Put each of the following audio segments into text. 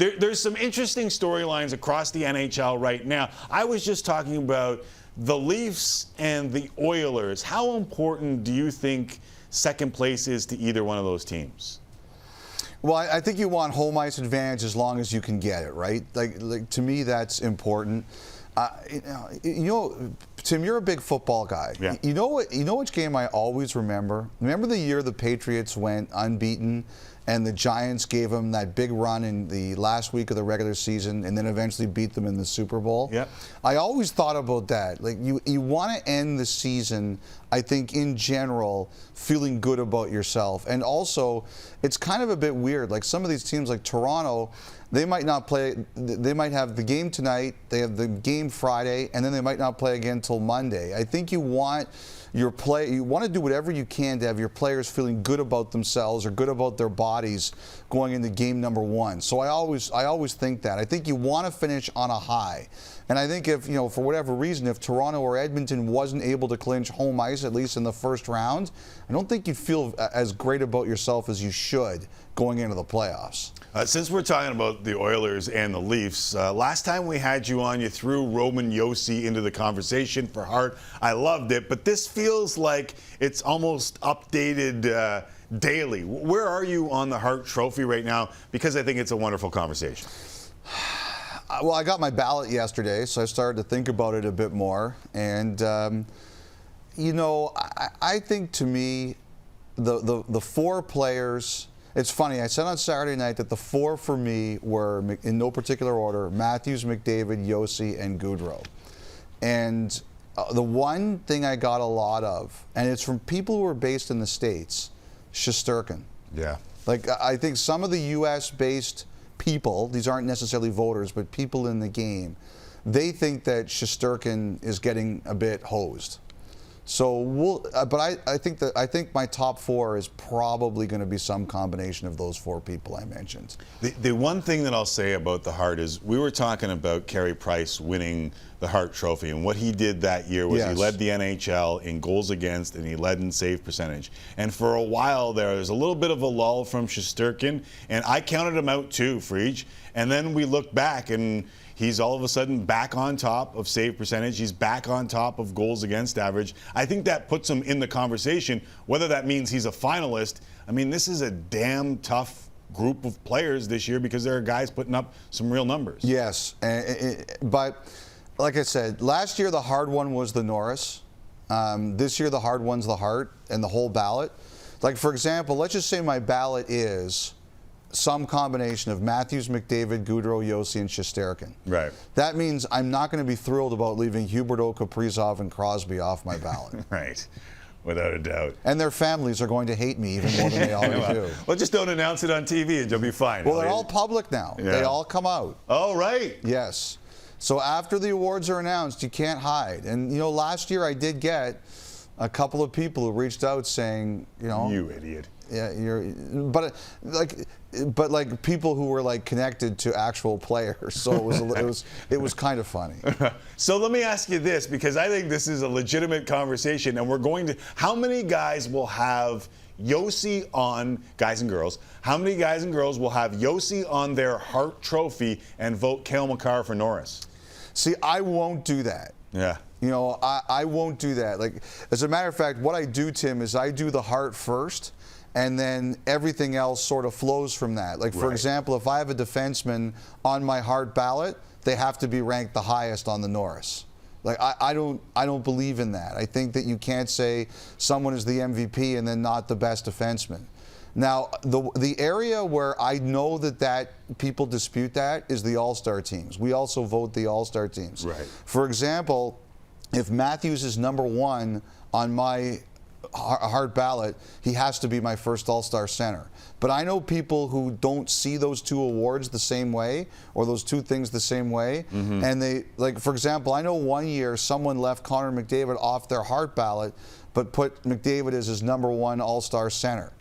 There's some interesting storylines across the NHL right now. I was just talking about the Leafs and the Oilers. How important do you think second place is to either one of those teams? Well, I think you want home ice advantage as long as you can get it, right? Like to me, that's important. Tim, you're a big football guy. Yeah. You know which game I always remember? Remember the year the Patriots went unbeaten and the Giants gave them that big run in the last week of the regular season and then eventually beat them in the Super Bowl? Yeah. I always thought about that. Like you want to end the season, I think, in general, feeling good about yourself. And also, it's kind of a bit weird. Like some of these teams like Toronto, they might not play, they might have the game tonight, they have the game Friday, and then they might not play again till Monday. I think you want you want to do whatever you can to have your players feeling good about themselves or good about their bodies going into game number one. So I always think that. I think you want to finish on a high. And I think if, for whatever reason, if Toronto or Edmonton wasn't able to clinch home ice, at least in the first round, I don't think you'd feel as great about yourself as you should going into the playoffs. Since we're talking about the Oilers and the Leafs, last time we had you on, you threw Roman Josi into the conversation for Hart. I loved it, but this feels like it's almost updated daily. Where are you on the Hart Trophy right now? Because I think it's a wonderful conversation. Well, I got my ballot yesterday, so I started to think about it a bit more. And, I think to me, the four players, it's funny, I said on Saturday night that the four for me were, in no particular order, Matthews, McDavid, Josi, and Gaudreau. And the one thing I got a lot of, and it's from people who are based in the States, Shesterkin. Yeah. Like, I think some of the U.S.-based people, these aren't necessarily voters, but people in the game, they think that Shesterkin is getting a bit hosed. So but I think my top four is probably going to be some combination of those four people I mentioned. The one thing that I'll say about the Hart is we were talking about Carey Price winning the Hart Trophy, and what he did that year was he led the NHL in goals against and he led in save percentage. And for a while there's a little bit of a lull from Shesterkin, and I counted him out too for each. And then we look back and he's all of a sudden back on top of save percentage. He's back on top of goals against average. I think that puts him in the conversation. Whether that means he's a finalist, I mean, this is a damn tough group of players this year because there are guys putting up some real numbers. Yes, but like I said, last year the hard one was the Norris. This year the hard one's the Hart and the whole ballot. Like, for example, let's just say my ballot is some combination of Matthews, McDavid, Gaudreau, Josi, and Shesterkin. Right. That means I'm not going to be thrilled about leaving Huberdeau, Kaprizov, and Crosby off my ballot. Right. Without a doubt. And their families are going to hate me even more than they already do. Well, just don't announce it on TV and you'll be fine. Well, they're all public now. Yeah. They all come out. Oh, right. Yes. So after the awards are announced, you can't hide. And, last year I did get a couple of people who reached out saying, You idiot. Yeah, but people who were like connected to actual players, so it was kind of funny. So let me ask you this, because I think this is a legitimate conversation, and we're going to. How many guys will have Josi on, guys and girls? How many guys and girls will have Josi on their Hart Trophy and vote Cale Makar for Norris? See, I won't do that. Yeah. I won't do that. Like, as a matter of fact, what I do, Tim, is I do the Hart first. And then everything else sort of flows from that. Like, for example, if I have a defenseman on my Hart ballot, they have to be ranked the highest on the Norris. Like, I don't believe in that. I think that you can't say someone is the MVP and then not the best defenseman. Now, the area where I know that people dispute that is the All-Star teams. We also vote the All-Star teams. Right. For example, if Matthews is number one on my Hart ballot, he has to be my first All-Star center. But I know people who don't see those two awards the same way, or those two things the same way. Mm-hmm. And they, like, for example, I know one year someone left Connor McDavid off their Hart ballot, but put McDavid as his number one All-Star center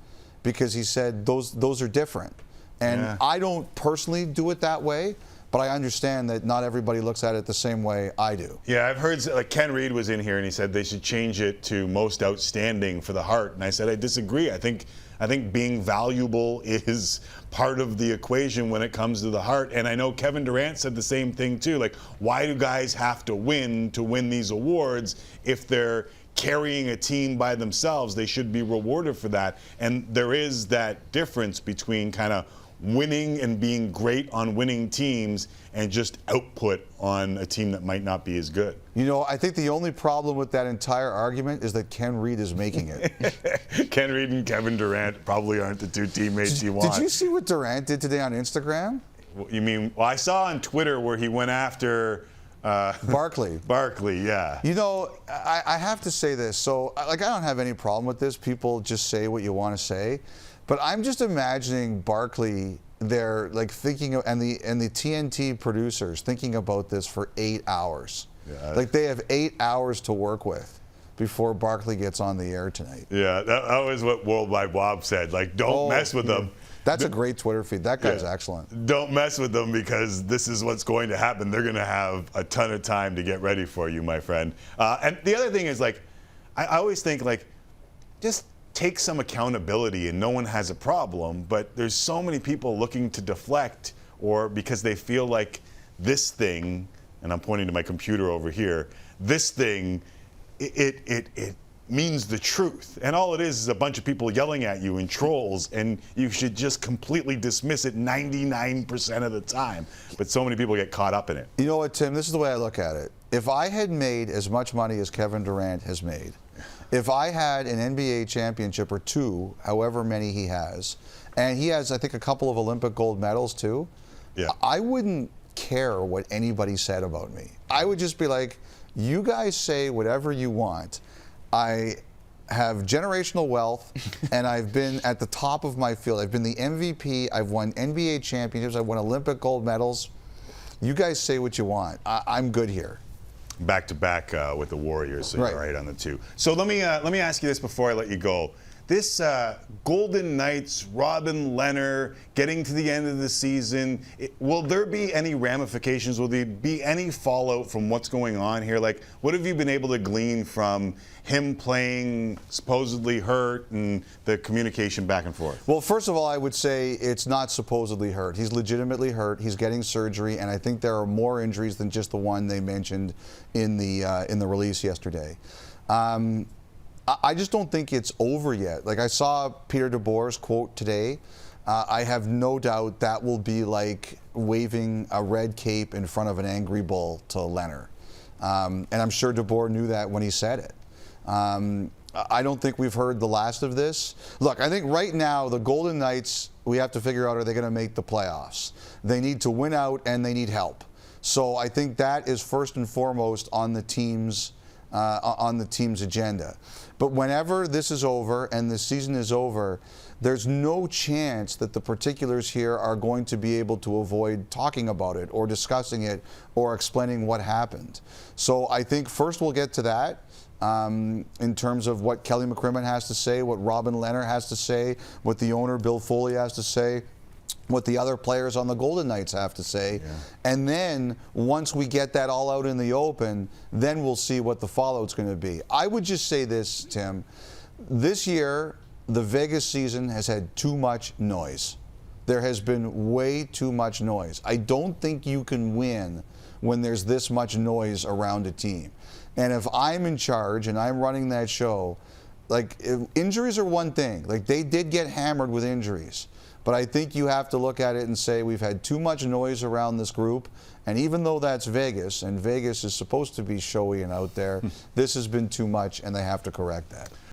because he said those are different. And I don't personally do it that way, but I understand that not everybody looks at it the same way I do. Yeah, I've heard, like, Ken Reed was in here and he said they should change it to most outstanding for the Hart. And I said I disagree. I think I think being valuable is part of the equation when it comes to the Hart. And I know Kevin Durant said the same thing too. Like, why do guys have to win these awards? If they're carrying a team by themselves, they should be rewarded for that. And there is that difference between kind of winning and being great on winning teams and just output on a team that might not be as good. You know, I think the only problem with that entire argument is that Ken Reed is making it. Ken Reed and Kevin Durant probably aren't the two teammates you want. Did you see what Durant did today on Instagram? You mean, well, I saw on Twitter where he went after Barkley. Barkley, yeah. You know, I have to say this. So, like, I don't have any problem with this. People just say what you want to say. But I'm just imagining Barkley there, like, thinking of, and the TNT producers thinking about this for 8 hours. Yeah. Like, they have 8 hours to work with before Barkley gets on the air tonight. Yeah, that was what Worldwide Bob said. Like, don't mess with them. That's a great Twitter feed. That guy's excellent. Don't mess with them because this is what's going to happen. They're going to have a ton of time to get ready for you, my friend. And the other thing is, like, I always think, like, just take some accountability and no one has a problem, but there's so many people looking to deflect or because they feel like this thing, and I'm pointing to my computer over here, this thing, it means the truth. And all it is a bunch of people yelling at you and trolls, and you should just completely dismiss it 99% of the time. But so many people get caught up in it. You know what, Tim? This is the way I look at it. If I had made as much money as Kevin Durant has made, if I had an NBA championship or two, however many he has, and he has, I think, a couple of Olympic gold medals too, I wouldn't care what anybody said about me. I would just be like, you guys say whatever you want. I have generational wealth, and I've been at the top of my field. I've been the MVP. I've won NBA championships. I've won Olympic gold medals. You guys say what you want. I'm good here. Back to back with the Warriors, so you're right on the two. So let me ask you this before I let you go. This Golden Knights, Robin Lehner, getting to the end of the season, will there be any ramifications? Will there be any fallout from what's going on here? Like, what have you been able to glean from him playing supposedly hurt and the communication back and forth? Well, first of all, I would say it's not supposedly hurt. He's legitimately hurt. He's getting surgery, and I think there are more injuries than just the one they mentioned in the release yesterday. I just don't think it's over yet. Like, I saw Peter DeBoer's quote today. I have no doubt that will be like waving a red cape in front of an angry bull to Lehner. And I'm sure DeBoer knew that when he said it. I don't think we've heard the last of this. Look, I think right now the Golden Knights, we have to figure out, are they going to make the playoffs? They need to win out and they need help. So I think that is first and foremost on the team's agenda. But whenever this is over and the season is over, there's no chance that the particulars here are going to be able to avoid talking about it or discussing it or explaining what happened. So I think first we'll get to that in terms of what Kelly McCrimmon has to say, what Robin Lehner has to say, what the owner Bill Foley has to say, what the other players on the Golden Knights have to say. Yeah. And then once we get that all out in the open, then we'll see what the fallout's going to be. I would just say this, Tim. This year, the Vegas season has had too much noise. There has been way too much noise. I don't think you can win when there's this much noise around a team. And if I'm in charge and I'm running that show, like, injuries are one thing. Like, they did get hammered with injuries. But I think you have to look at it and say we've had too much noise around this group. And even though that's Vegas, and Vegas is supposed to be showy and out there, this has been too much, and they have to correct that.